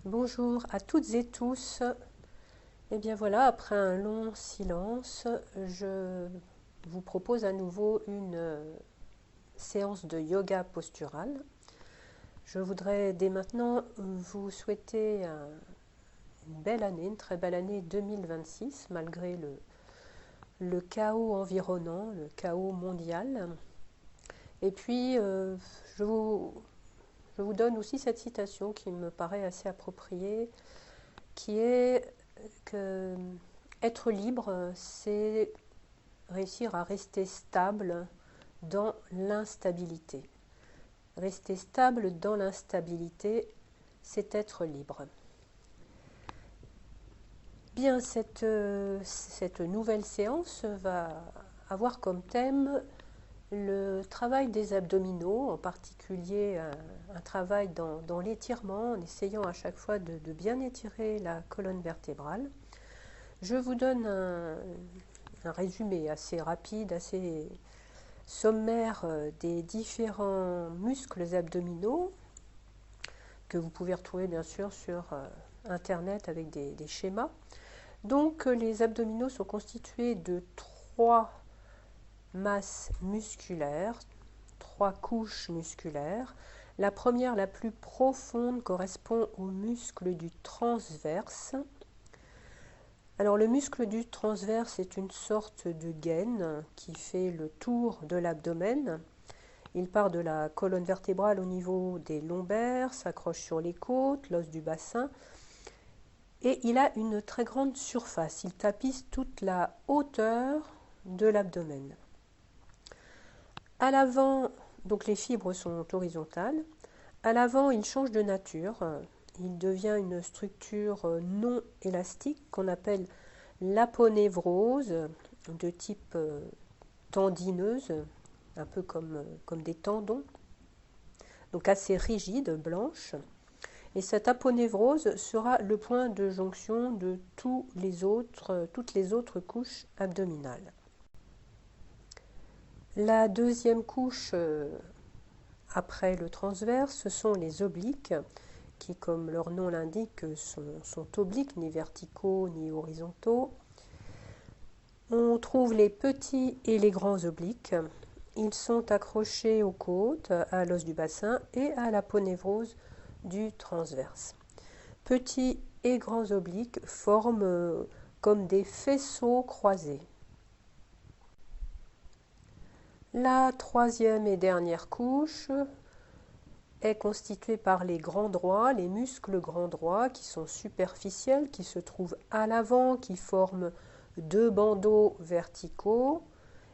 Bonjour à toutes et tous. Et bien voilà, après un long silence, je vous propose à nouveau une séance de yoga postural. Je voudrais dès maintenant vous souhaiter une belle année, une très belle année 2026, malgré le chaos environnant, le chaos mondial. Et puis, je vous, je vous donne aussi cette citation qui me paraît assez appropriée, qui est que être libre, c'est réussir à rester stable dans l'instabilité. Rester stable dans l'instabilité, c'est être libre. Bien, cette nouvelle séance va avoir comme thème le travail des abdominaux, en particulier un travail dans l'étirement, en essayant à chaque fois de bien étirer la colonne vertébrale. Je vous donne un résumé assez rapide, assez sommaire des différents muscles abdominaux que vous pouvez retrouver bien sûr sur internet avec des schémas. Donc les abdominaux sont constitués de trois masses musculaires, trois couches musculaires. La première, la plus profonde, correspond au muscle du transverse. Alors le muscle du transverse est une sorte de gaine qui fait le tour de l'abdomen. Il part de la colonne vertébrale au niveau des lombaires, s'accroche sur les côtes, l'os du bassin, et il a une très grande surface. Il tapisse toute la hauteur de l'abdomen. À l'avant, donc les fibres sont horizontales. À l'avant, il change de nature. Il devient une structure non élastique qu'on appelle l'aponévrose, de type tendineuse, un peu comme des tendons, donc assez rigide, blanche. Et cette aponévrose sera le point de jonction de toutes les autres couches abdominales. La deuxième couche après le transverse, ce sont les obliques, qui, comme leur nom l'indique, sont obliques, ni verticaux ni horizontaux. On trouve les petits et les grands obliques. Ils sont accrochés aux côtes, à l'os du bassin et à l'aponévrose du transverse. Petits et grands obliques forment comme des faisceaux croisés. La troisième et dernière couche est constituée par les grands droits, les muscles grands droits qui sont superficiels, qui se trouvent à l'avant, qui forment deux bandeaux verticaux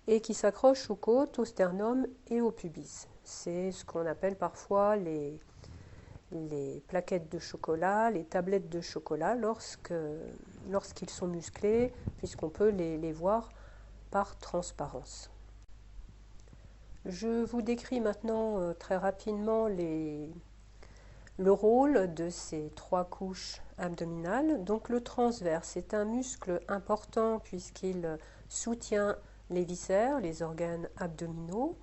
et qui s'accrochent aux côtes, au sternum et au pubis. C'est ce qu'on appelle parfois les plaquettes de chocolat, les tablettes de chocolat lorsqu'ils sont musclés, puisqu'on peut les voir par transparence. Je vous décris maintenant très rapidement le rôle de ces trois couches abdominales. Donc le transverse est un muscle important puisqu'il soutient les viscères, les organes abdominaux,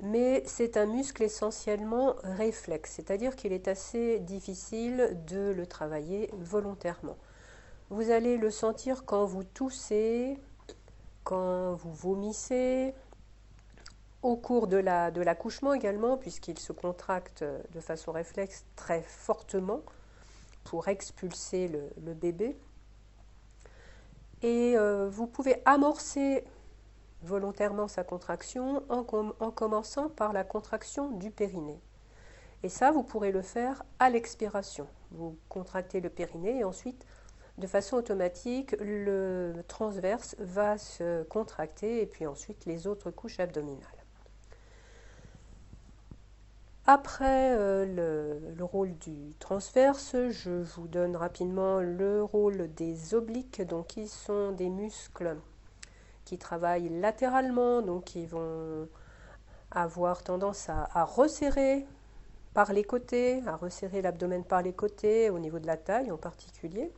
mais c'est un muscle essentiellement réflexe, c'est-à-dire qu'il est assez difficile de le travailler volontairement. Vous allez le sentir quand vous toussez, quand vous vomissez, au cours de l'accouchement également, puisqu'il se contracte de façon réflexe très fortement pour expulser le bébé. Et vous pouvez amorcer volontairement sa contraction en commençant par la contraction du périnée. Et ça, vous pourrez le faire à l'expiration. Vous contractez le périnée et ensuite, de façon automatique, le transverse va se contracter et puis ensuite les autres couches abdominales. Après le rôle du transverse, je vous donne rapidement le rôle des obliques, donc qui sont des muscles qui travaillent latéralement, donc qui vont avoir tendance à resserrer par les côtés, à resserrer l'abdomen par les côtés, au niveau de la taille en particulier.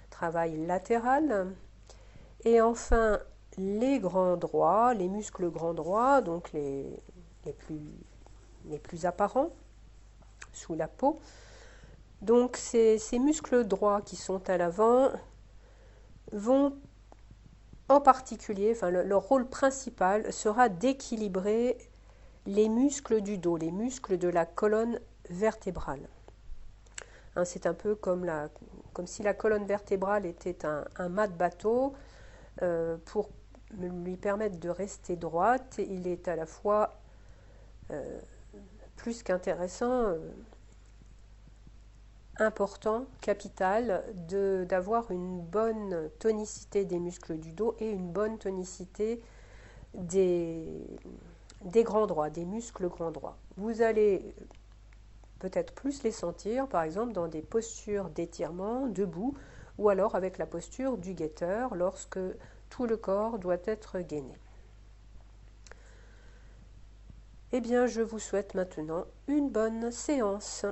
Travail latéral. Et enfin, les grands droits, les muscles grands droits, donc les plus apparents sous la peau, Donc ces muscles droits qui sont à l'avant vont en particulier, enfin leur rôle principal sera d'équilibrer les muscles du dos, les muscles de la colonne vertébrale. Hein, c'est un peu comme si la colonne vertébrale était un mât de bateau. Pour lui permettre de rester droite, il est à la fois plus qu'intéressant, important, capital, d'avoir une bonne tonicité des muscles du dos et une bonne tonicité des grands droits, des muscles grands droits. Vous allez peut-être plus les sentir, par exemple, dans des postures d'étirement, debout, ou alors avec la posture du guetteur, lorsque tout le corps doit être gainé. Eh bien, je vous souhaite maintenant une bonne séance.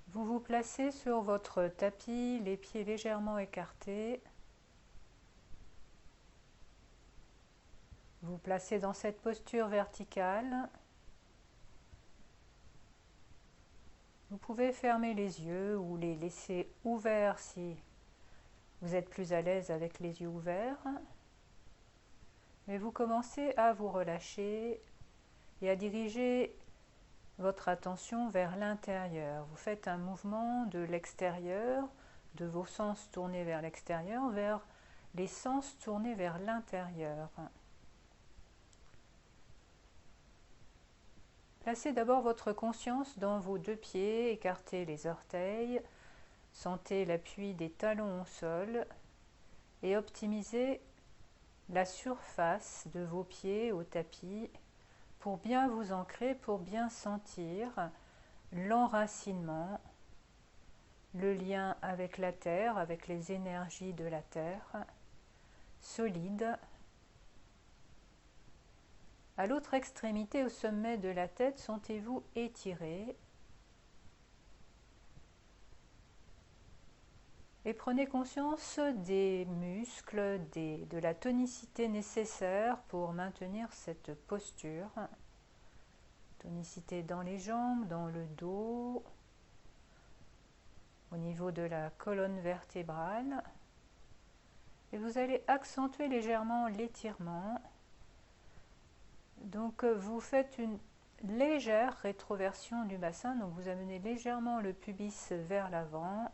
Vous vous placez sur votre tapis, les pieds légèrement écartés. Vous placez dans cette posture verticale. Vous pouvez fermer les yeux ou les laisser ouverts si vous êtes plus à l'aise avec les yeux ouverts. Mais vous commencez à vous relâcher et à diriger votre attention vers l'intérieur. Vous faites un mouvement de l'extérieur, de vos sens tournés vers l'extérieur, vers les sens tournés vers l'intérieur. Placez d'abord votre conscience dans vos deux pieds, écartez les orteils, sentez l'appui des talons au sol et optimisez la surface de vos pieds au tapis pour bien vous ancrer, pour bien sentir l'enracinement, le lien avec la terre, avec les énergies de la terre, solide. À l'autre extrémité, au sommet de la tête, sentez-vous étiré et prenez conscience des muscles, de la tonicité nécessaire pour maintenir cette posture. Tonicité dans les jambes, dans le dos, au niveau de la colonne vertébrale. Et vous allez accentuer légèrement l'étirement. Donc vous faites une légère rétroversion du bassin, donc vous amenez légèrement le pubis vers l'avant,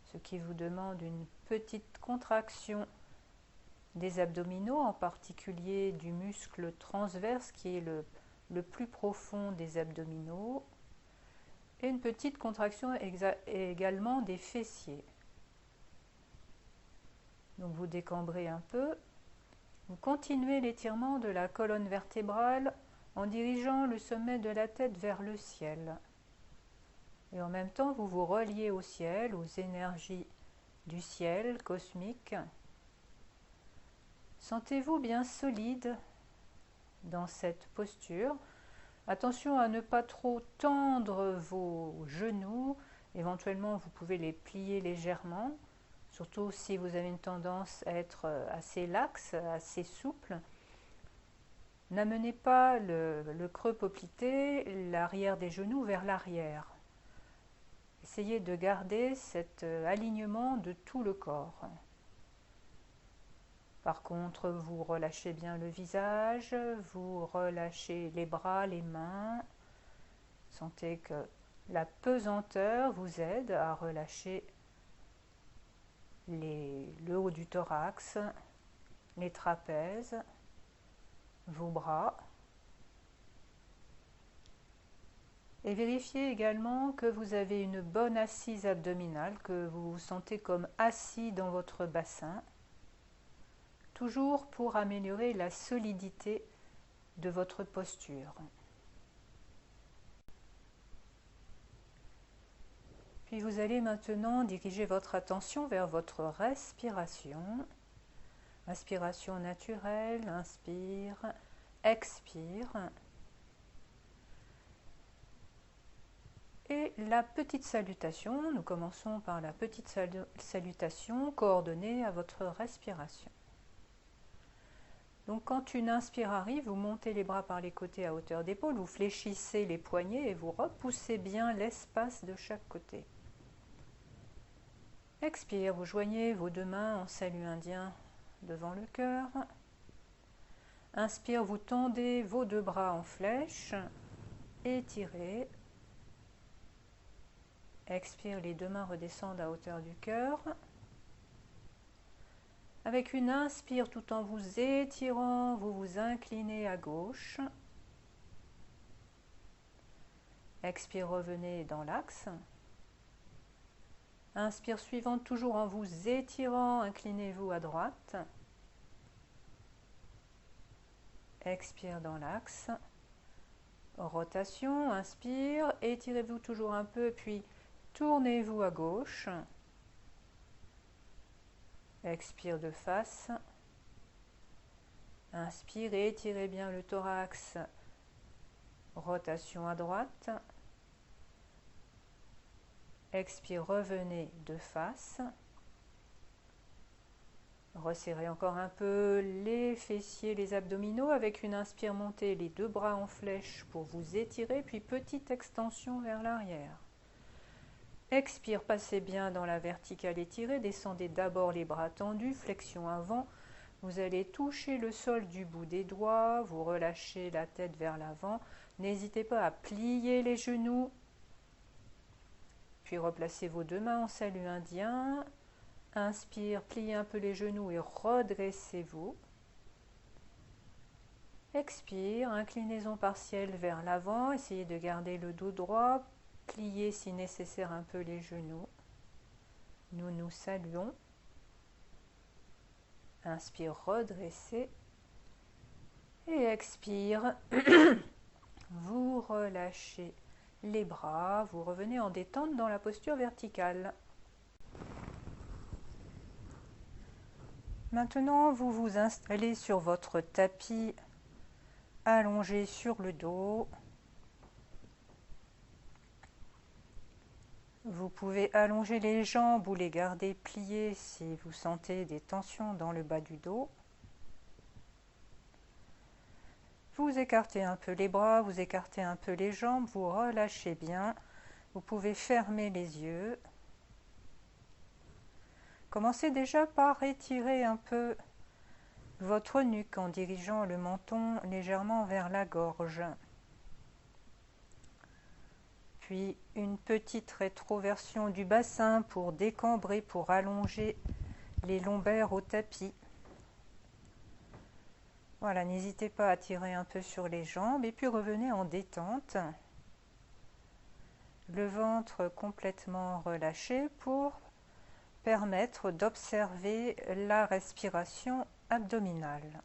ce qui vous demande une petite contraction des abdominaux, en particulier du muscle transverse qui est le plus profond des abdominaux, et une petite contraction également des fessiers. Donc vous décambrez un peu. Vous continuez l'étirement de la colonne vertébrale en dirigeant le sommet de la tête vers le ciel. Et en même temps, vous vous reliez au ciel, aux énergies du ciel cosmique. Sentez-vous bien solide dans cette posture. Attention à ne pas trop tendre vos genoux. Éventuellement, vous pouvez les plier légèrement. Surtout si vous avez une tendance à être assez laxe, assez souple. N'amenez pas le creux poplité, l'arrière des genoux vers l'arrière. Essayez de garder cet alignement de tout le corps. Par contre, vous relâchez bien le visage, vous relâchez les bras, les mains. Sentez que la pesanteur vous aide à relâcher le haut du thorax, les trapèzes, vos bras. Et vérifiez également que vous avez une bonne assise abdominale, que vous vous sentez comme assis dans votre bassin, toujours pour améliorer la solidité de votre posture. Puis vous allez maintenant diriger votre attention vers votre respiration. Inspiration naturelle, inspire, expire. Et la petite salutation, nous commençons par la petite salutation coordonnée à votre respiration. Donc quand une inspire arrive, vous montez les bras par les côtés à hauteur d'épaule, vous fléchissez les poignets et vous repoussez bien l'espace de chaque côté. Expire, vous joignez vos deux mains en salut indien devant le cœur. Inspire, vous tendez vos deux bras en flèche, étirez. Expire, les deux mains redescendent à hauteur du cœur. Avec une inspire, tout en vous étirant, vous vous inclinez à gauche. Expire, revenez dans l'axe. Inspire suivante, toujours en vous étirant, inclinez-vous à droite. Expire dans l'axe. Rotation, inspire, étirez-vous toujours un peu, puis tournez-vous à gauche. Expire de face. Inspirez, étirez bien le thorax. Rotation à droite. Expire, revenez de face. Resserrez encore un peu les fessiers, les abdominaux. Avec une inspire, montez les deux bras en flèche pour vous étirer, puis petite extension vers l'arrière. Expire, passez bien dans la verticale étirée. Descendez d'abord les bras tendus, flexion avant. Vous allez toucher le sol du bout des doigts. Vous relâchez la tête vers l'avant. N'hésitez pas à plier les genoux. Puis replacez vos deux mains en salut indien. Inspire, pliez un peu les genoux et redressez-vous. Expire, inclinaison partielle vers l'avant. Essayez de garder le dos droit. Pliez si nécessaire un peu les genoux. Nous nous saluons. Inspire, redressez. Et expire. Vous relâchez les bras. Vous revenez en détente dans la posture verticale. Maintenant, vous vous installez sur votre tapis allongé sur le dos. Vous pouvez allonger les jambes ou les garder pliées si vous sentez des tensions dans le bas du dos. Vous écartez un peu les bras, vous écartez un peu les jambes, vous relâchez bien. Vous pouvez fermer les yeux. Commencez déjà par étirer un peu votre nuque en dirigeant le menton légèrement vers la gorge. Puis une petite rétroversion du bassin pour décambrer, pour allonger les lombaires au tapis. Voilà, n'hésitez pas à tirer un peu sur les jambes et puis revenez en détente. Le ventre complètement relâché pour permettre d'observer la respiration abdominale.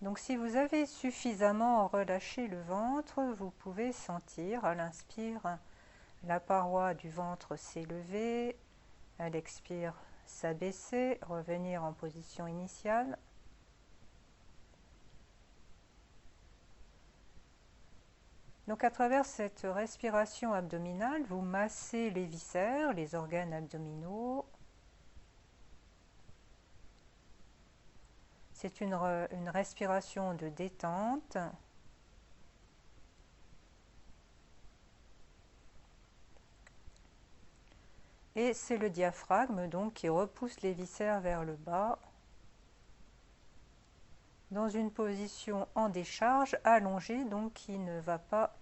Donc si vous avez suffisamment relâché le ventre, vous pouvez sentir à l'inspire la paroi du ventre s'élever, à l'expire s'abaisser, revenir en position initiale. Donc à travers cette respiration abdominale, vous massez les viscères, les organes abdominaux. C'est une respiration de détente. Et c'est le diaphragme donc qui repousse les viscères vers le bas dans une position en décharge allongée, donc qui ne va pas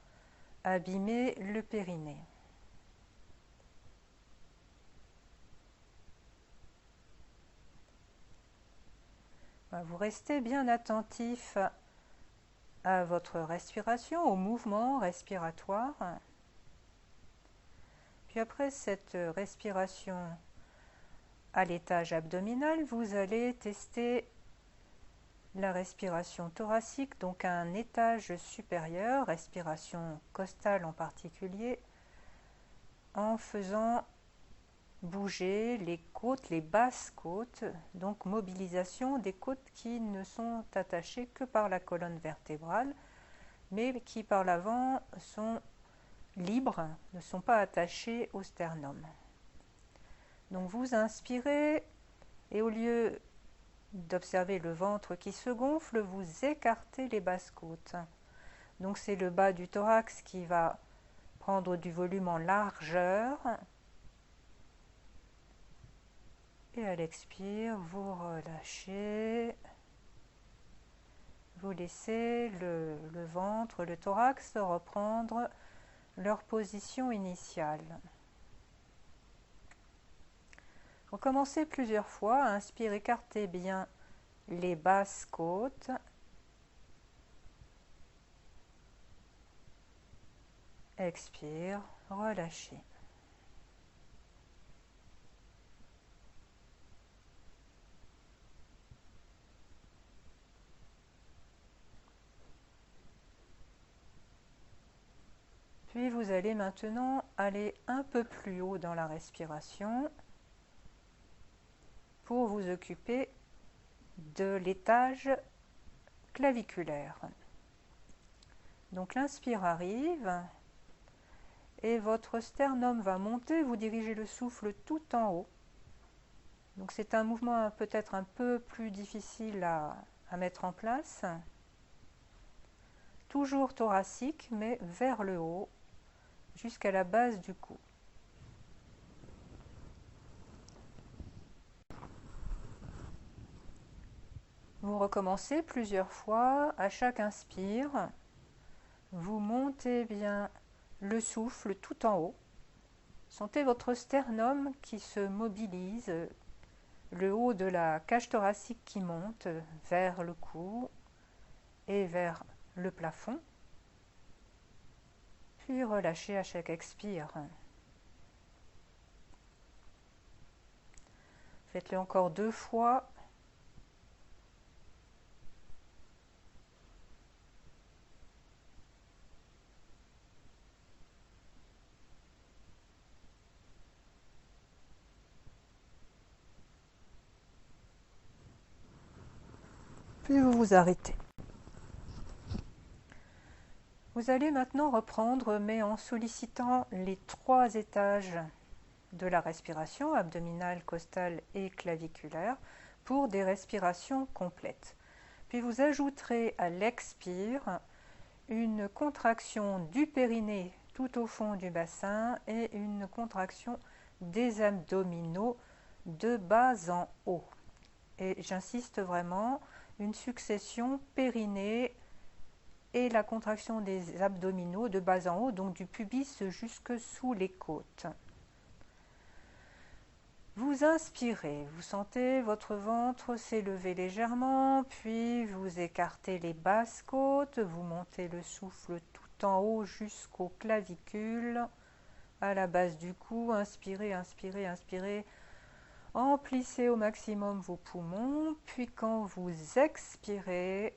abîmer le périnée. Vous restez bien attentif à votre respiration, au mouvement respiratoire. Puis après cette respiration à l'étage abdominal, vous allez tester la respiration thoracique, donc à un étage supérieur, respiration costale en particulier, en faisant bouger les côtes, les basses côtes, donc mobilisation des côtes qui ne sont attachées que par la colonne vertébrale, mais qui par l'avant sont libres, ne sont pas attachées au sternum. Donc vous inspirez, Et au lieu d'observer le ventre qui se gonfle, vous écartez les basses côtes. Donc c'est le bas du thorax qui va prendre du volume en largeur. Et à l'expire, vous relâchez. Vous laissez le ventre, le thorax reprendre leur position initiale. Recommencez plusieurs fois. Inspire, écartez bien les basses côtes. Expire, relâchez. Puis vous allez maintenant aller un peu plus haut dans la respiration pour vous occuper de l'étage claviculaire. Donc l'inspire arrive et votre sternum va monter, vous dirigez le souffle tout en haut. Donc c'est un mouvement peut-être un peu plus difficile à mettre en place. Toujours thoracique mais vers le haut jusqu'à la base du cou. Vous recommencez plusieurs fois. À chaque inspire, vous montez bien le souffle tout en haut. Sentez votre sternum qui se mobilise, le haut de la cage thoracique qui monte vers le cou et vers le plafond. Puis relâchez à chaque expire. Faites-le encore 2 fois. Puis vous vous arrêtez. Vous allez maintenant reprendre, mais en sollicitant les 3 étages de la respiration, abdominale, costale et claviculaire, pour des respirations complètes. Puis vous ajouterez à l'expire une contraction du périnée tout au fond du bassin et une contraction des abdominaux de bas en haut. Et j'insiste vraiment, une succession périnée et la contraction des abdominaux de bas en haut, donc du pubis jusque sous les côtes. Vous inspirez, vous sentez votre ventre s'élever légèrement, puis vous écartez les basses côtes, vous montez le souffle tout en haut jusqu'aux clavicules, à la base du cou. Inspirez, inspirez, inspirez. Emplissez au maximum vos poumons, puis quand vous expirez,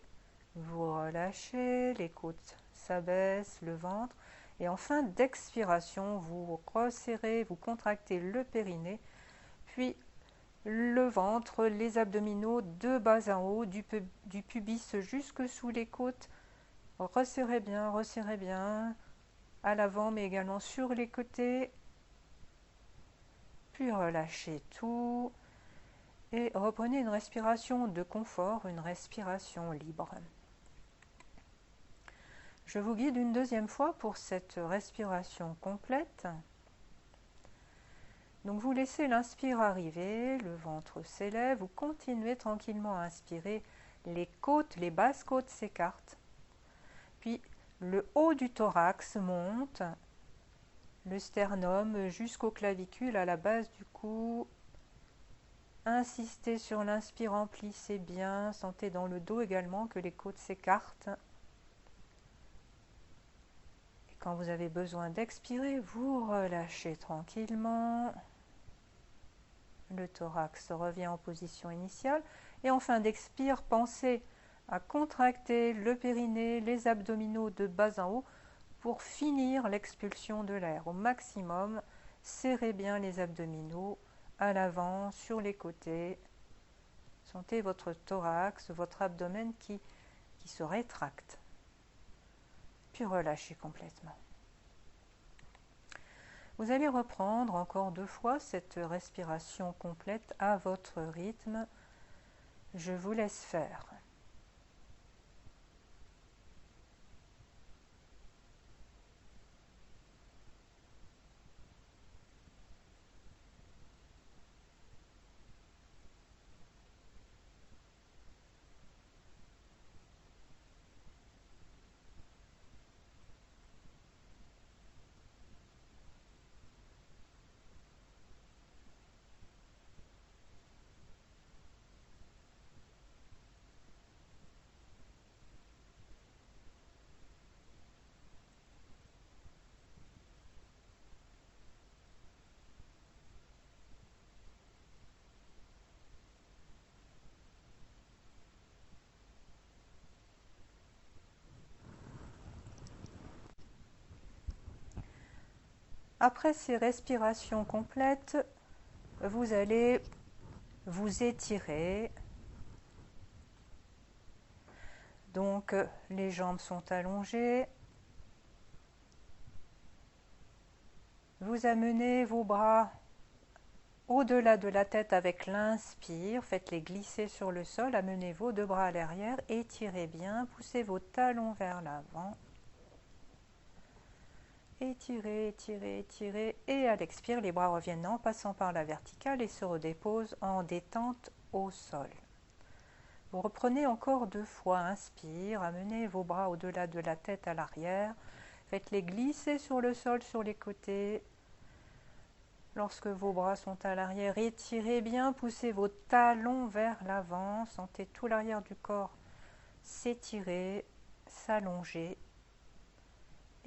vous relâchez, les côtes s'abaissent, le ventre, et en fin d'expiration, vous resserrez, vous contractez le périnée, puis le ventre, les abdominaux de bas en haut, du pubis jusque sous les côtes. Resserrez bien, à l'avant mais également sur les côtés. Puis relâchez tout et reprenez une respiration de confort, une respiration libre. Je vous guide une deuxième fois pour cette respiration complète. Donc vous laissez l'inspire arriver, le ventre s'élève, vous continuez tranquillement à inspirer, les côtes, les basses côtes s'écartent, puis le haut du thorax monte, le sternum jusqu'aux clavicules à la base du cou. Insistez sur l'inspire, emplissez bien, sentez dans le dos également que les côtes s'écartent. Et quand vous avez besoin d'expirer, vous relâchez tranquillement. Le thorax revient en position initiale. Et en fin d'expire, pensez à contracter le périnée, les abdominaux de bas en haut pour finir l'expulsion de l'air au maximum. Serrez bien les abdominaux à l'avant, sur les côtés. Sentez votre thorax, votre abdomen qui se rétracte. Puis relâchez complètement. Vous allez reprendre encore 2 fois cette respiration complète à votre rythme. Je vous laisse faire. Après ces respirations complètes, vous allez vous étirer. Donc les jambes sont allongées. Vous amenez vos bras au-delà de la tête avec l'inspire. Faites-les glisser sur le sol. Amenez vos 2 bras à l'arrière. Étirez bien. Poussez vos talons vers l'avant. Étirez, étirez, étirez. Et à l'expire, les bras reviennent en passant par la verticale et se redéposent en détente au sol. Vous reprenez encore 2 fois. Inspire, amenez vos bras au-delà de la tête à l'arrière. Faites-les glisser sur le sol, sur les côtés. Lorsque vos bras sont à l'arrière, étirez bien, poussez vos talons vers l'avant. Sentez tout l'arrière du corps s'étirer, s'allonger.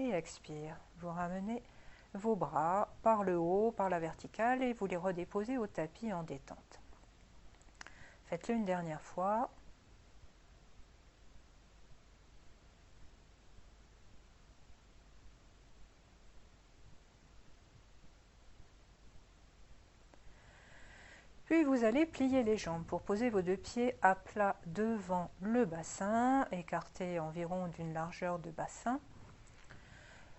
Et expire. Vous ramenez vos bras par le haut, par la verticale et vous les redéposez au tapis en détente. Faites-le une dernière fois. Puis vous allez plier les jambes pour poser vos 2 pieds à plat devant le bassin, écartés environ d'une largeur de bassin.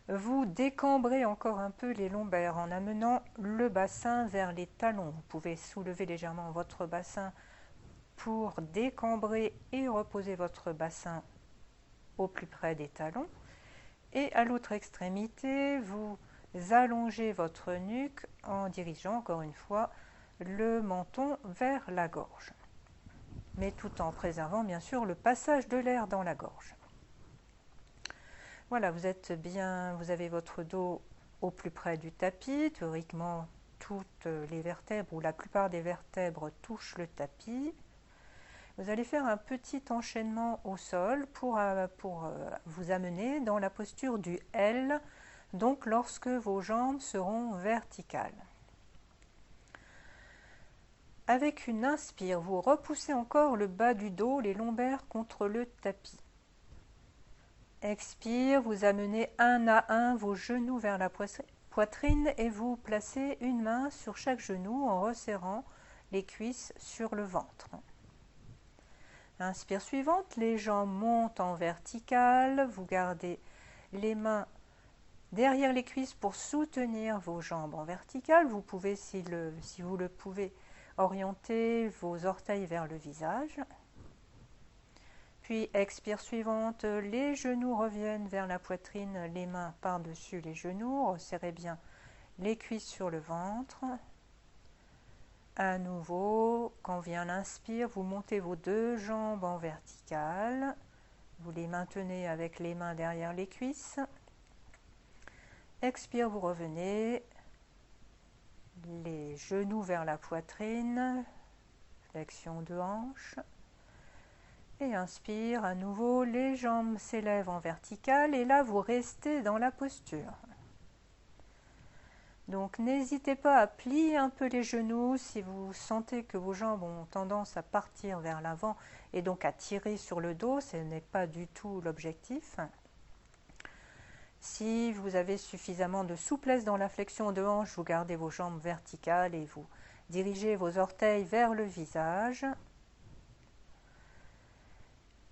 Vous décambrez encore un peu les lombaires en amenant le bassin vers les talons. Vous pouvez soulever légèrement votre bassin pour décambrer et reposer votre bassin au plus près des talons. Et à l'autre extrémité, vous allongez votre nuque en dirigeant encore une fois le menton vers la gorge, mais tout en préservant bien sûr le passage de l'air dans la gorge. Voilà, vous êtes bien, vous avez votre dos au plus près du tapis. Théoriquement, toutes les vertèbres ou la plupart des vertèbres touchent le tapis. Vous allez faire un petit enchaînement au sol pour vous amener dans la posture du L, donc lorsque vos jambes seront verticales. Avec une inspire, vous repoussez encore le bas du dos, les lombaires contre le tapis. Expire, vous amenez un à un vos genoux vers la poitrine et vous placez une main sur chaque genou en resserrant les cuisses sur le ventre. Inspire suivante, les jambes montent en verticale, vous gardez les mains derrière les cuisses pour soutenir vos jambes en verticale. Vous pouvez, si vous le pouvez, orienter vos orteils vers le visage. Puis expire suivante, les genoux reviennent vers la poitrine, les mains par-dessus les genoux, resserrez bien les cuisses sur le ventre. À nouveau, quand vient l'inspire, vous montez vos 2 jambes en verticale, vous les maintenez avec les mains derrière les cuisses. Expire, vous revenez, les genoux vers la poitrine, flexion de hanche. Et inspire, à nouveau, les jambes s'élèvent en verticale et là, vous restez dans la posture. Donc, n'hésitez pas à plier un peu les genoux si vous sentez que vos jambes ont tendance à partir vers l'avant et donc à tirer sur le dos. Ce n'est pas du tout l'objectif. Si vous avez suffisamment de souplesse dans la flexion de hanche, vous gardez vos jambes verticales et vous dirigez vos orteils vers le visage.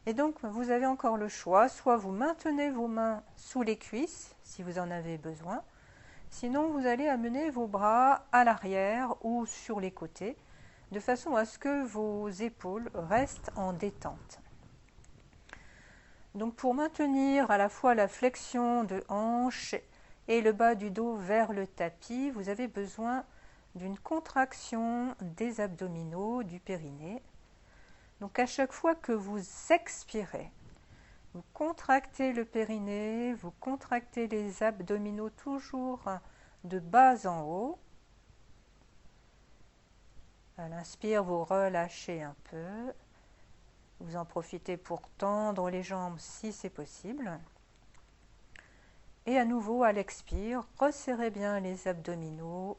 Et donc, vous avez encore le choix, soit vous maintenez vos mains sous les cuisses, si vous en avez besoin, Sinon, vous allez amener vos bras à l'arrière ou sur les côtés, de façon à ce que vos épaules restent en détente. Donc pour maintenir à la fois la flexion de hanche et le bas du dos vers le tapis, vous avez besoin d'une contraction des abdominaux, du périnée. Donc à chaque fois que vous expirez, vous contractez le périnée, vous contractez les abdominaux toujours de bas en haut. À l'inspire, vous relâchez un peu. Vous en profitez pour tendre les jambes si c'est possible. Et à nouveau, à l'expire, resserrez bien les abdominaux,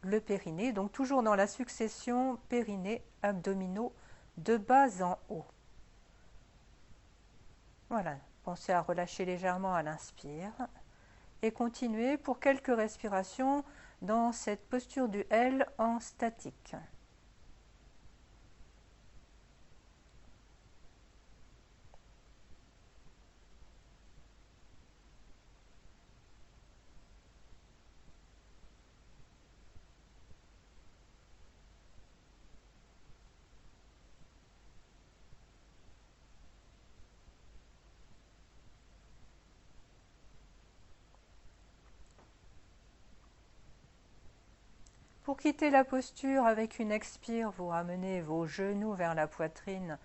le périnée. Donc toujours dans la succession périnée-abdominaux de bas en haut. Voilà, pensez à relâcher légèrement à l'inspire. Et continuez pour quelques respirations dans cette posture du L en statique. Pour quitter la posture avec une expire, vous ramenez vos genoux vers la poitrine.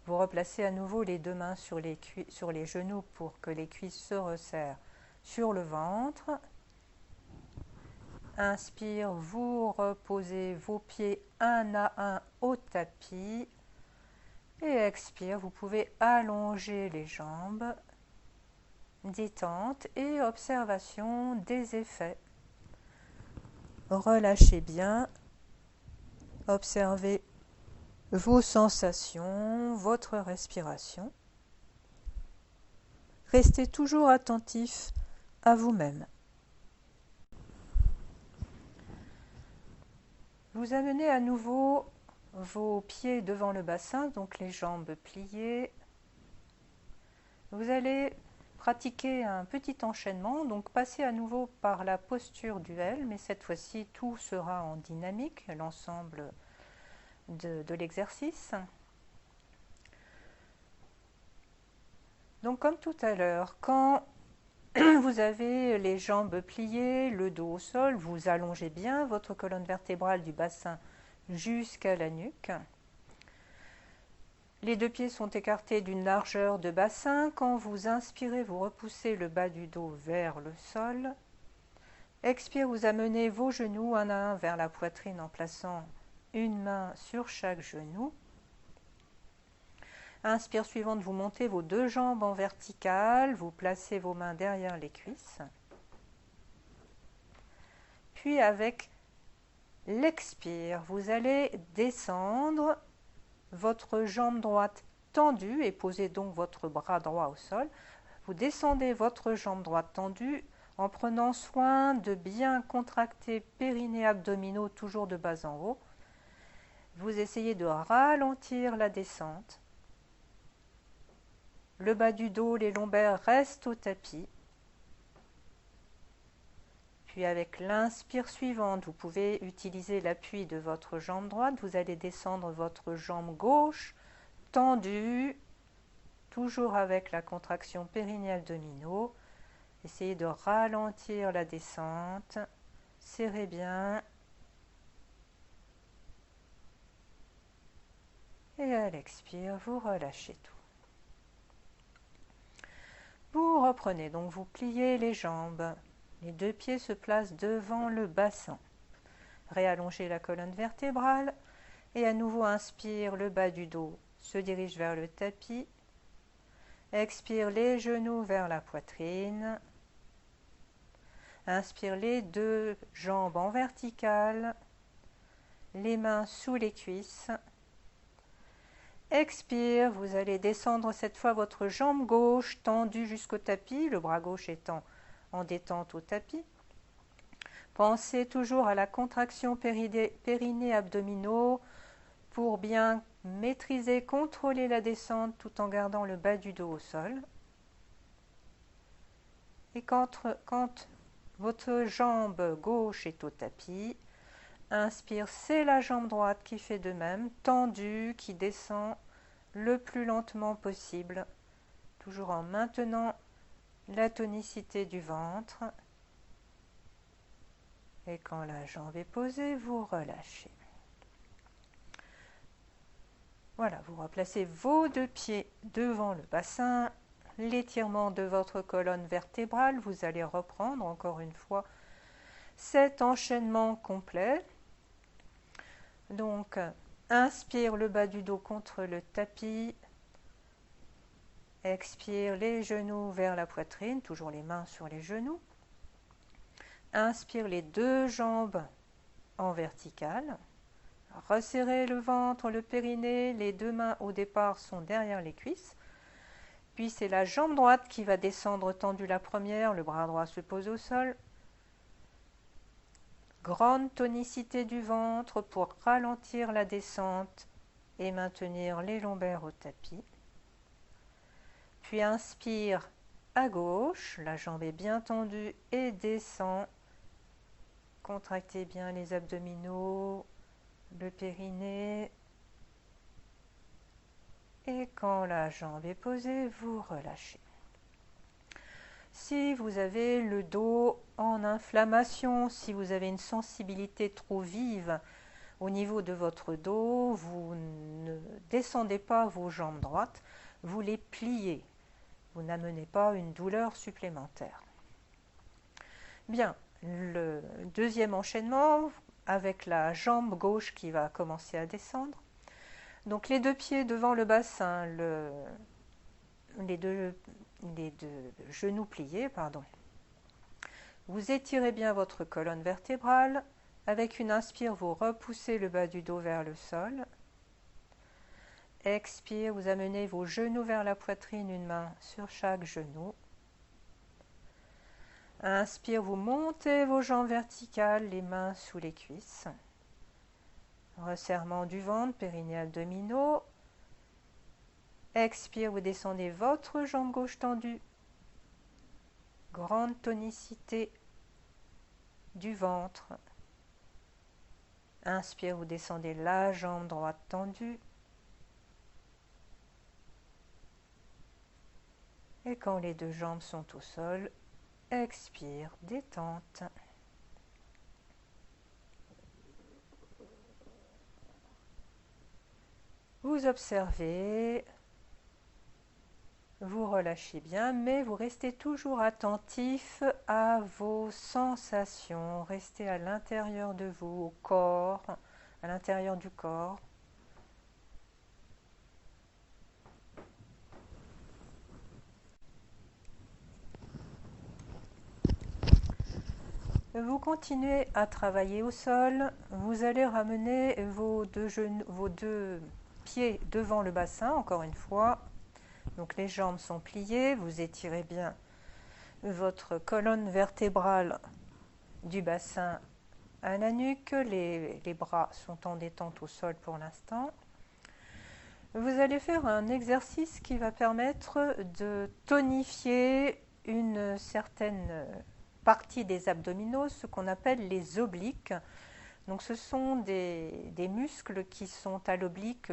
Vous replacez à nouveau les deux mains sur les genoux pour que les cuisses se resserrent sur le ventre. Inspire, vous reposez vos pieds un à un au tapis. Et expire, vous pouvez allonger les jambes. Détente et observation des effets. Relâchez bien. Observez vos sensations, votre respiration. Restez toujours attentif à vous-même. Vous amenez à nouveau vos pieds devant le bassin, donc les jambes pliées. Vous allez pratiquer un petit enchaînement, donc passez à nouveau par la posture du L, mais cette fois-ci tout sera en dynamique, l'ensemble de l'exercice. Donc comme tout à l'heure, quand vous avez les jambes pliées, le dos au sol, vous allongez bien votre colonne vertébrale du bassin jusqu'à la nuque. Les deux pieds sont écartés d'une largeur de bassin. Quand vous inspirez, vous repoussez le bas du dos vers le sol. Expire, vous amenez vos genoux un à un vers la poitrine en plaçant une main sur chaque genou. Inspire suivante, vous montez vos deux jambes en verticale, vous placez vos mains derrière les cuisses. Puis avec l'expire, vous allez descendre votre jambe droite tendue et posez donc votre bras droit au sol. Vous descendez votre jambe droite tendue en prenant soin de bien contracter périnée abdominaux toujours de bas en haut. Vous essayez de ralentir la descente. Le bas du dos, les lombaires restent au tapis. Puis avec l'inspire suivante, vous pouvez utiliser l'appui de votre jambe droite. Vous allez descendre votre jambe gauche tendue, toujours avec la contraction périnée-abdominaux. Essayez de ralentir la descente. Serrez bien. Et à l'expire, vous relâchez tout. Vous reprenez, donc vous pliez les jambes. Les deux pieds se placent devant le bassin. Réallongez la colonne vertébrale et à nouveau inspire, le bas du dos se dirige vers le tapis. Expire, les genoux vers la poitrine. Inspire, les deux jambes en verticale, les mains sous les cuisses. Expire, vous allez descendre cette fois votre jambe gauche tendue jusqu'au tapis, le bras gauche étant en détente au tapis. Pensez toujours à la contraction périnée-abdominaux pour bien maîtriser, contrôler la descente tout en gardant le bas du dos au sol. Et quand votre jambe gauche est au tapis. Inspire, c'est la jambe droite qui fait de même, tendue, qui descend le plus lentement possible, toujours en maintenant la tonicité du ventre. Et quand la jambe est posée, vous relâchez. Voilà, vous replacez vos deux pieds devant le bassin, l'étirement de votre colonne vertébrale. Vous allez reprendre encore une fois cet enchaînement complet. Donc, inspire le bas du dos contre le tapis. Expire les genoux vers la poitrine, toujours les mains sur les genoux. Inspire les deux jambes en verticale. Resserrez le ventre, le périnée, les deux mains au départ sont derrière les cuisses. Puis c'est la jambe droite qui va descendre tendue la première, le bras droit se pose au sol. Grande tonicité du ventre pour ralentir la descente et maintenir les lombaires au tapis. Puis inspire à gauche, la jambe est bien tendue et descend. Contractez bien les abdominaux, le périnée. Et quand la jambe est posée, vous relâchez. Si vous avez le dos en inflammation, si vous avez une sensibilité trop vive au niveau de votre dos, vous ne descendez pas vos jambes droites, vous les pliez. Vous n'amenez pas une douleur supplémentaire. Bien, le deuxième enchaînement avec la jambe gauche qui va commencer à descendre. Donc les deux pieds devant le bassin, les deux genoux pliés, pardon. Vous étirez bien votre colonne vertébrale. Avec une inspire, vous repoussez le bas du dos vers le sol. Expire, vous amenez vos genoux vers la poitrine, une main sur chaque genou. Inspire, vous montez vos jambes verticales, les mains sous les cuisses. Resserrement du ventre, périnée, abdominaux. Expire, vous descendez votre jambe gauche tendue. Grande tonicité du ventre. Inspire, vous descendez la jambe droite tendue. Et quand les deux jambes sont au sol, expire, détente. Vous observez, vous relâchez bien, mais vous restez toujours attentif à vos sensations. Restez à l'intérieur de vous, au corps, à l'intérieur du corps. Vous continuez à travailler au sol. Vous allez ramener vos deux pieds devant le bassin, encore une fois. Donc les jambes sont pliées. Vous étirez bien votre colonne vertébrale du bassin à la nuque. Les bras sont en détente au sol pour l'instant. Vous allez faire un exercice qui va permettre de tonifier une certaine partie des abdominaux, ce qu'on appelle les obliques. Donc ce sont des muscles qui sont à l'oblique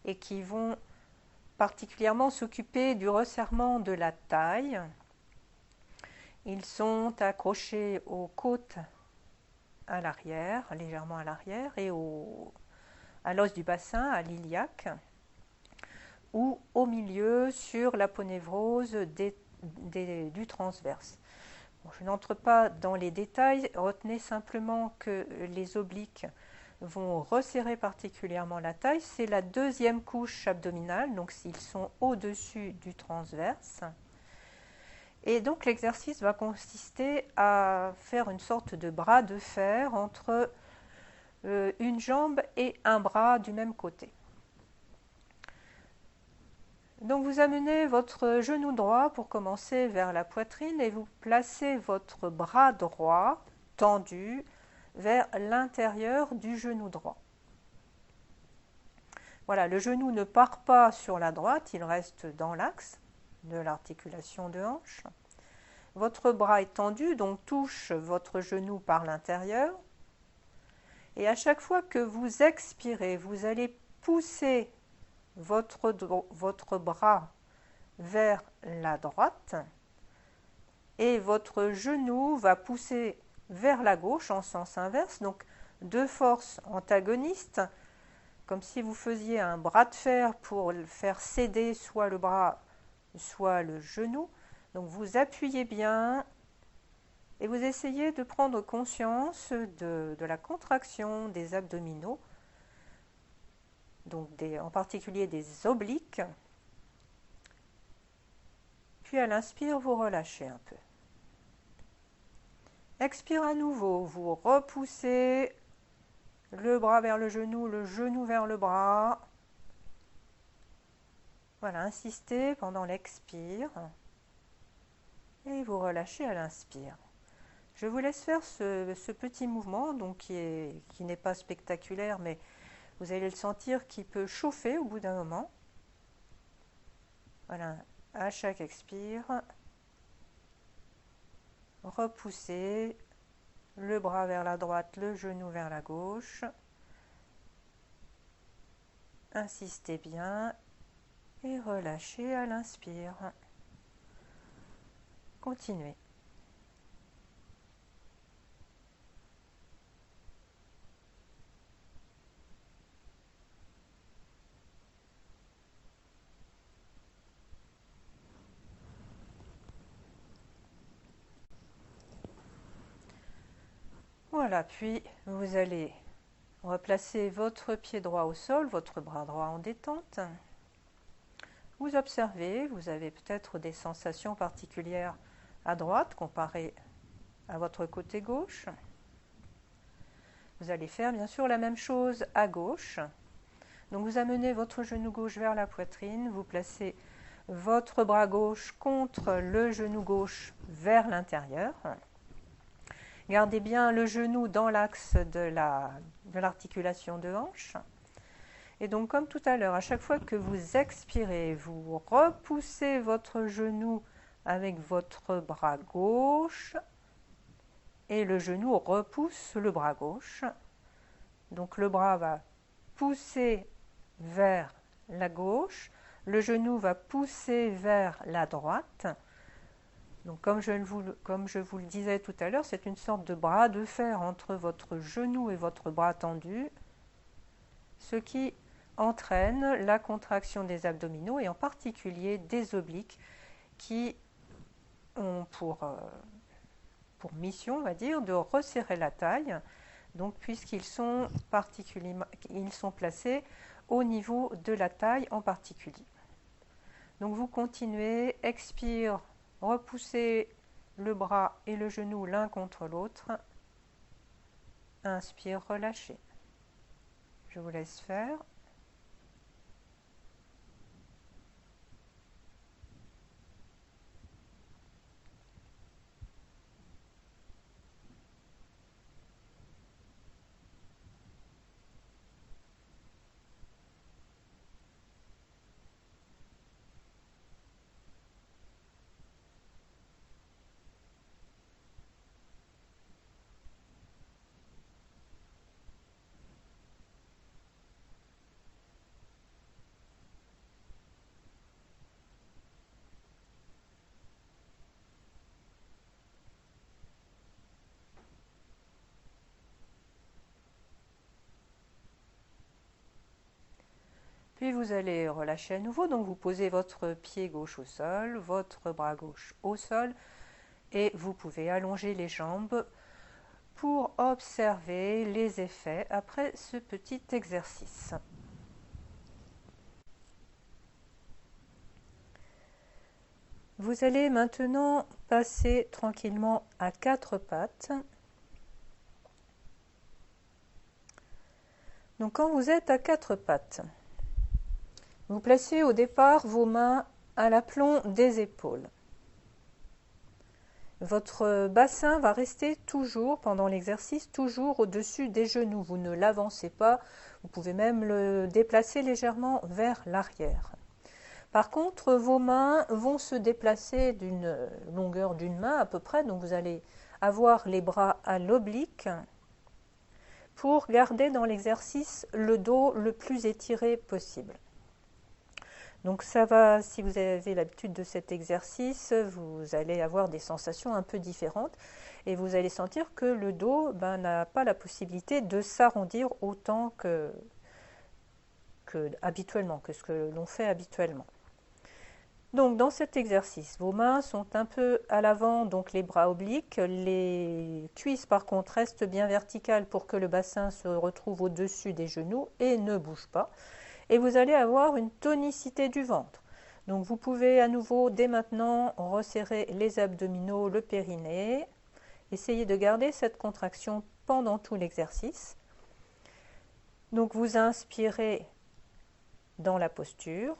et qui vont particulièrement s'occuper du resserrement de la taille. Ils sont accrochés aux côtes à l'arrière, légèrement à l'arrière, et à l'os du bassin, à l'iliaque, ou au milieu sur l'aponévrose du transverse. Bon, je n'entre pas dans les détails, retenez simplement que les obliques vont resserrer particulièrement la taille. C'est la deuxième couche abdominale, donc s'ils sont au-dessus du transverse. Et donc l'exercice va consister à faire une sorte de bras de fer entre une jambe et un bras du même côté. Donc vous amenez votre genou droit pour commencer vers la poitrine et vous placez votre bras droit tendu vers l'intérieur du genou droit. Voilà, le genou ne part pas sur la droite, il reste dans l'axe de l'articulation de hanche. votre bras est tendu, donc touche votre genou par l'intérieur. Et à chaque fois que vous expirez, vous allez pousser votre bras vers la droite et votre genou va pousser vers la gauche en sens inverse, donc deux forces antagonistes, comme si vous faisiez un bras de fer pour faire céder soit le bras, soit le genou. Donc vous appuyez bien et vous essayez de prendre conscience de la contraction des abdominaux, donc en particulier des obliques. Puis à l'inspire, vous relâchez un peu. Expire à nouveau, vous repoussez le bras vers le genou vers le bras. Voilà, insistez pendant l'expire et vous relâchez à l'inspire. Je vous laisse faire ce petit mouvement donc qui n'est pas spectaculaire, mais vous allez le sentir qui peut chauffer au bout d'un moment. Voilà, à chaque expire, repoussez le bras vers la droite, le genou vers la gauche. Insistez bien et relâchez à l'inspire. Continuez. Voilà, puis vous allez replacer votre pied droit au sol, votre bras droit en détente. Vous observez, vous avez peut-être des sensations particulières à droite comparées à votre côté gauche. Vous allez faire bien sûr la même chose à gauche. Donc vous amenez votre genou gauche vers la poitrine, vous placez votre bras gauche contre le genou gauche vers l'intérieur. Gardez bien le genou dans l'axe de l'articulation de hanche. Et donc comme tout à l'heure, à chaque fois que vous expirez, vous repoussez votre genou avec votre bras gauche et le genou repousse le bras gauche. Donc le bras va pousser vers la gauche, le genou va pousser vers la droite. Donc comme je vous le disais tout à l'heure, c'est une sorte de bras de fer entre votre genou et votre bras tendu, ce qui entraîne la contraction des abdominaux et en particulier des obliques qui ont pour mission, on va dire, de resserrer la taille, donc puisqu'ils sont placés au niveau de la taille en particulier. Donc vous continuez, expire, repoussez le bras et le genou l'un contre l'autre. Inspire, relâchez. Je vous laisse faire. Puis vous allez relâcher à nouveau, donc vous posez votre pied gauche au sol, votre bras gauche au sol, et vous pouvez allonger les jambes pour observer les effets après ce petit exercice. Vous allez maintenant passer tranquillement à quatre pattes. Donc quand vous êtes à quatre pattes, vous placez au départ vos mains à l'aplomb des épaules. Votre bassin va rester toujours, pendant l'exercice, toujours au-dessus des genoux. Vous ne l'avancez pas, vous pouvez même le déplacer légèrement vers l'arrière. Par contre, vos mains vont se déplacer d'une longueur d'une main à peu près, donc vous allez avoir les bras à l'oblique pour garder dans l'exercice le dos le plus étiré possible. Donc ça va, si vous avez l'habitude de cet exercice, vous allez avoir des sensations un peu différentes et vous allez sentir que le dos n'a pas la possibilité de s'arrondir autant que habituellement, que ce que l'on fait habituellement. Donc dans cet exercice, vos mains sont un peu à l'avant, donc les bras obliques, les cuisses par contre restent bien verticales pour que le bassin se retrouve au-dessus des genoux et ne bouge pas. Et vous allez avoir une tonicité du ventre. Donc vous pouvez à nouveau dès maintenant resserrer les abdominaux, le périnée. Essayez de garder cette contraction pendant tout l'exercice. Donc vous inspirez dans la posture.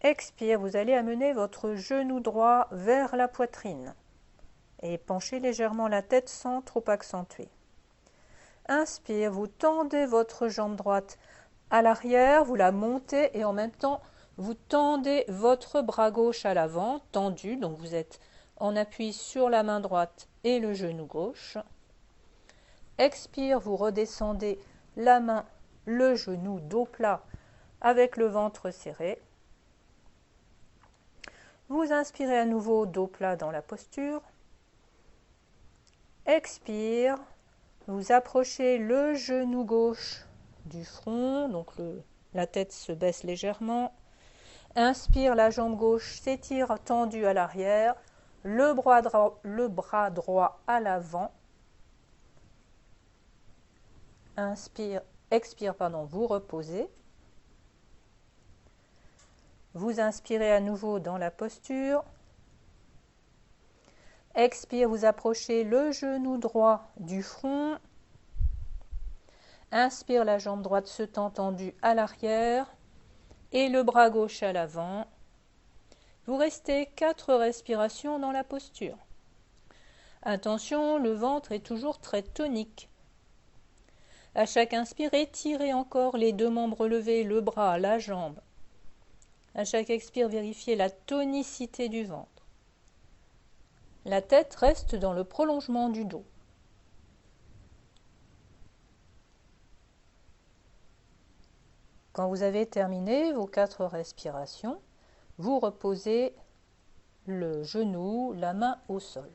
Expire, vous allez amener votre genou droit vers la poitrine et penchez légèrement la tête sans trop accentuer. Inspire, vous tendez votre jambe droite à l'arrière, vous la montez et en même temps vous tendez votre bras gauche à l'avant, tendu, donc vous êtes en appui sur la main droite et le genou gauche. Expire, vous redescendez la main, le genou, dos plat avec le ventre serré. Vous inspirez à nouveau, dos plat dans la posture. Expire, vous approchez le genou gauche du front, donc la tête se baisse légèrement. Inspire, la jambe gauche s'étire tendue à l'arrière, le bras droit à l'avant. Expire, vous reposez. Vous inspirez à nouveau dans la posture. Expire, vous approchez le genou droit du front. Inspire, la jambe droite se tend tendue à l'arrière et le bras gauche à l'avant. Vous restez 4 respirations dans la posture. Attention, le ventre est toujours très tonique. À chaque inspire, étirez encore les 2 membres levés, le bras, la jambe. À chaque expire, vérifiez la tonicité du ventre. La tête reste dans le prolongement du dos. Quand vous avez terminé vos 4 respirations, vous reposez le genou, la main au sol.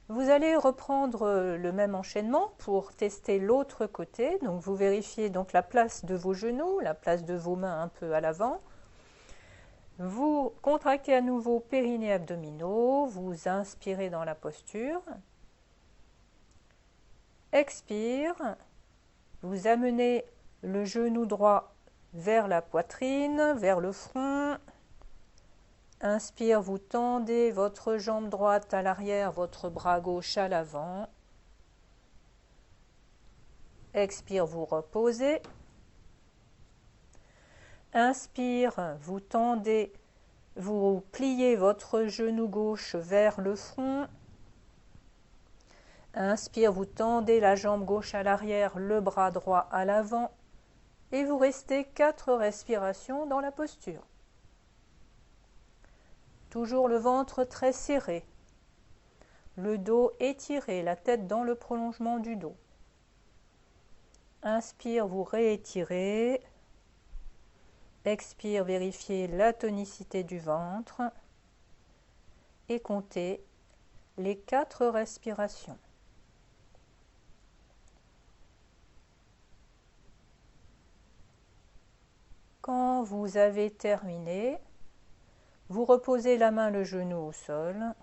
Vous allez reprendre le même enchaînement pour tester l'autre côté. Donc vous vérifiez donc la place de vos genoux, la place de vos mains un peu à l'avant. Vous contractez à nouveau périnée abdominaux, vous inspirez dans la posture. Expire, vous amenez le genou droit vers la poitrine, vers le front. Inspire, vous tendez votre jambe droite à l'arrière, votre bras gauche à l'avant. Expire, vous reposez. Inspire, vous tendez, vous pliez votre genou gauche vers le front. Inspire, vous tendez la jambe gauche à l'arrière, le bras droit à l'avant. Et vous restez 4 respirations dans la posture. Toujours le ventre très serré, le dos étiré, la tête dans le prolongement du dos. Inspire, vous réétirez. Expire, vérifiez la tonicité du ventre. Et comptez les 4 respirations. Quand vous avez terminé, vous reposez la main, le genou au sol.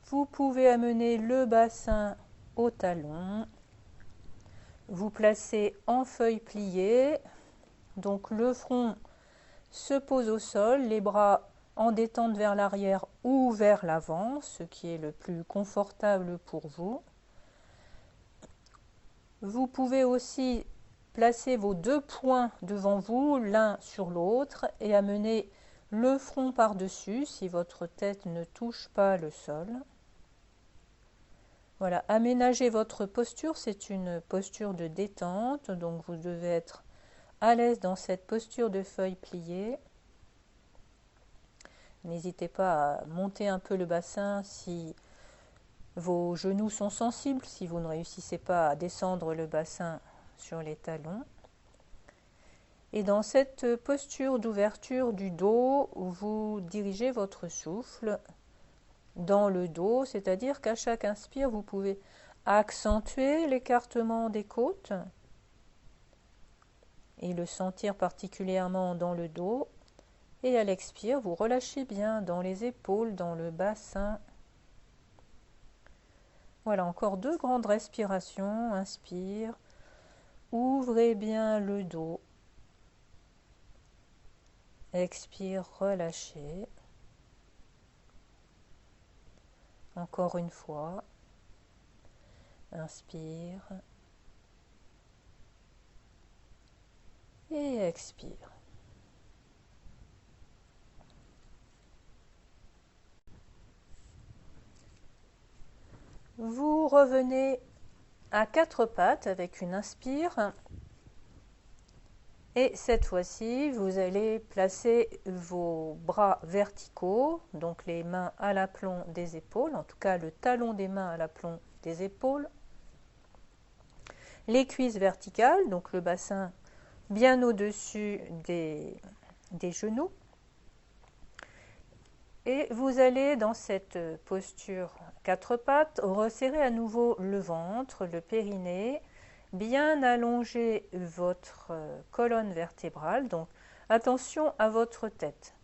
Vous pouvez amener le bassin au talon. Vous placez en feuille pliée. Donc le front se pose au sol, les bras en détente vers l'arrière ou vers l'avant, ce qui est le plus confortable pour vous. Vous pouvez aussi placer vos 2 poings devant vous, l'un sur l'autre, et amener le front par-dessus si votre tête ne touche pas le sol. Voilà, aménagez votre posture, c'est une posture de détente, donc vous devez être à l'aise dans cette posture de feuille pliée. N'hésitez pas à monter un peu le bassin si vos genoux sont sensibles, si vous ne réussissez pas à descendre le bassin sur les talons. Et dans cette posture d'ouverture du dos, vous dirigez votre souffle dans le dos, c'est-à-dire qu'à chaque inspire, vous pouvez accentuer l'écartement des côtes et le sentir particulièrement dans le dos. Et à l'expire, vous relâchez bien dans les épaules, dans le bassin. Voilà, encore 2 grandes respirations. Inspire, ouvrez bien le dos. Expire, relâchez. Encore une fois. Inspire. Et expire. Vous revenez à 4 pattes avec une inspire. Et cette fois-ci, vous allez placer vos bras verticaux, donc les mains à l'aplomb des épaules, en tout cas le talon des mains à l'aplomb des épaules. Les cuisses verticales, donc le bassin bien au-dessus des genoux. Et vous allez dans cette posture 4 pattes resserrer à nouveau le ventre, le périnée, bien allonger votre colonne vertébrale. Donc attention à votre tête.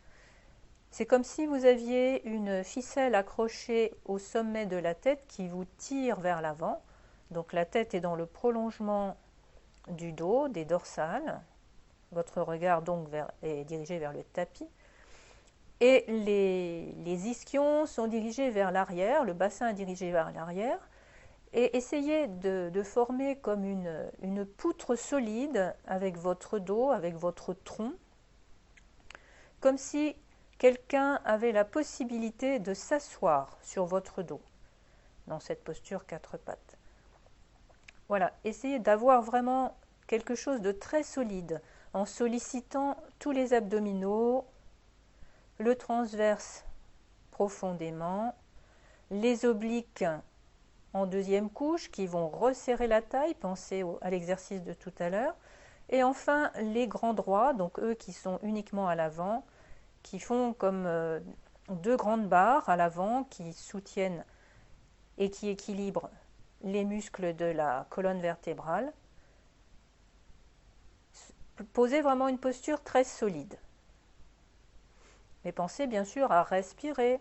C'est comme si vous aviez une ficelle accrochée au sommet de la tête qui vous tire vers l'avant. Donc la tête est dans le prolongement du dos, des dorsales. Votre regard donc est dirigé vers le tapis. Et les ischions sont dirigés vers l'arrière, le bassin est dirigé vers l'arrière. Et essayez de former comme une poutre solide avec votre dos, avec votre tronc, comme si quelqu'un avait la possibilité de s'asseoir sur votre dos, dans cette posture 4 pattes. Voilà, essayez d'avoir vraiment quelque chose de très solide, en sollicitant tous les abdominaux, le transverse profondément, les obliques en deuxième couche qui vont resserrer la taille, pensez à l'exercice de tout à l'heure, et enfin les grands droits, donc eux qui sont uniquement à l'avant, qui font comme 2 grandes barres à l'avant qui soutiennent et qui équilibrent les muscles de la colonne vertébrale. Posez vraiment une posture très solide. Mais pensez bien sûr à respirer.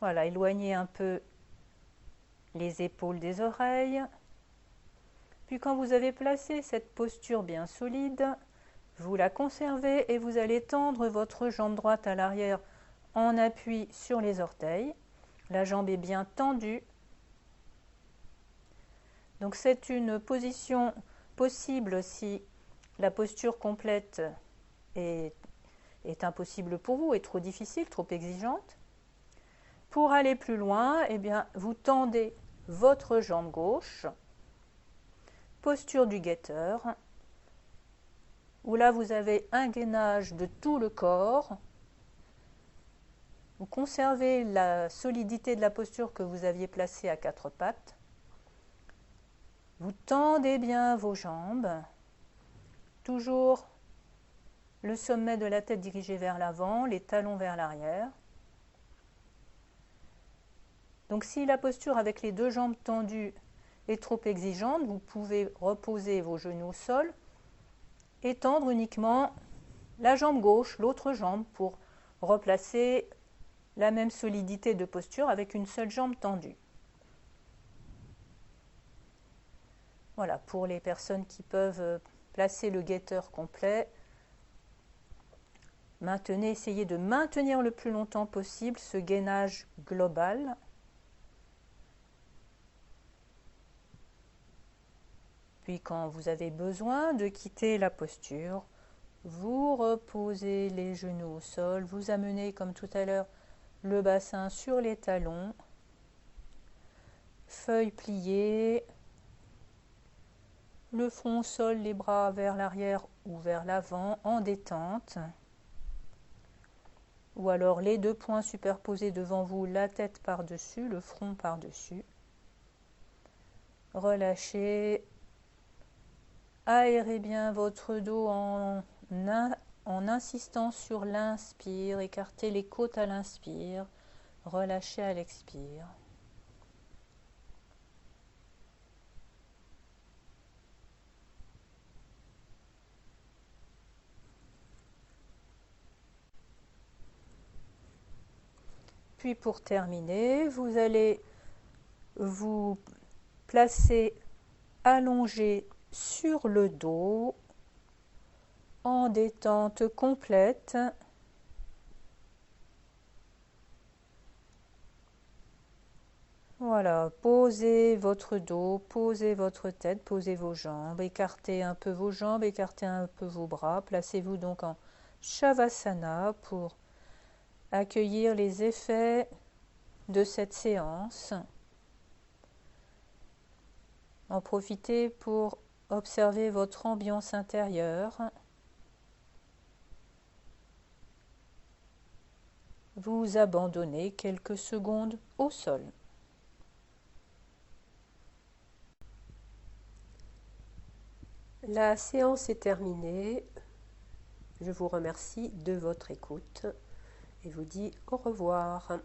Voilà, éloignez un peu les épaules des oreilles. Puis quand vous avez placé cette posture bien solide, vous la conservez et vous allez tendre votre jambe droite à l'arrière en appui sur les orteils. La jambe est bien tendue. Donc c'est une position possible si la posture complète est impossible pour vous, est trop difficile, trop exigeante. Pour aller plus loin, eh bien, vous tendez votre jambe gauche, posture du guetteur, où là vous avez un gainage de tout le corps. Vous conservez la solidité de la posture que vous aviez placée à 4 pattes. Vous tendez bien vos jambes, toujours le sommet de la tête dirigé vers l'avant, les talons vers l'arrière. Donc si la posture avec les 2 jambes tendues est trop exigeante, vous pouvez reposer vos genoux au sol et tendre uniquement la jambe gauche, l'autre jambe, pour replacer la même solidité de posture avec une seule jambe tendue. Voilà, pour les personnes qui peuvent placer le guetteur complet, essayez de maintenir le plus longtemps possible ce gainage global. Puis quand vous avez besoin de quitter la posture, vous reposez les genoux au sol, vous amenez comme tout à l'heure le bassin sur les talons. feuilles pliées, le front au sol, les bras vers l'arrière ou vers l'avant en détente. Ou alors les deux poings superposés devant vous, la tête par-dessus, le front par-dessus. Relâchez. Aérez bien votre dos en insistant sur l'inspire. Écartez les côtes à l'inspire. Relâchez à l'expire. Puis pour terminer, vous allez vous placer allongé sur le dos en détente complète. Voilà, posez votre dos, posez votre tête, posez vos jambes, écartez un peu vos jambes, écartez un peu vos bras. Placez-vous donc en Shavasana pour accueillir les effets de cette séance. En profitez pour observer votre ambiance intérieure. Vous abandonnez quelques secondes au sol. La séance est terminée. Je vous remercie de votre écoute et vous dis au revoir.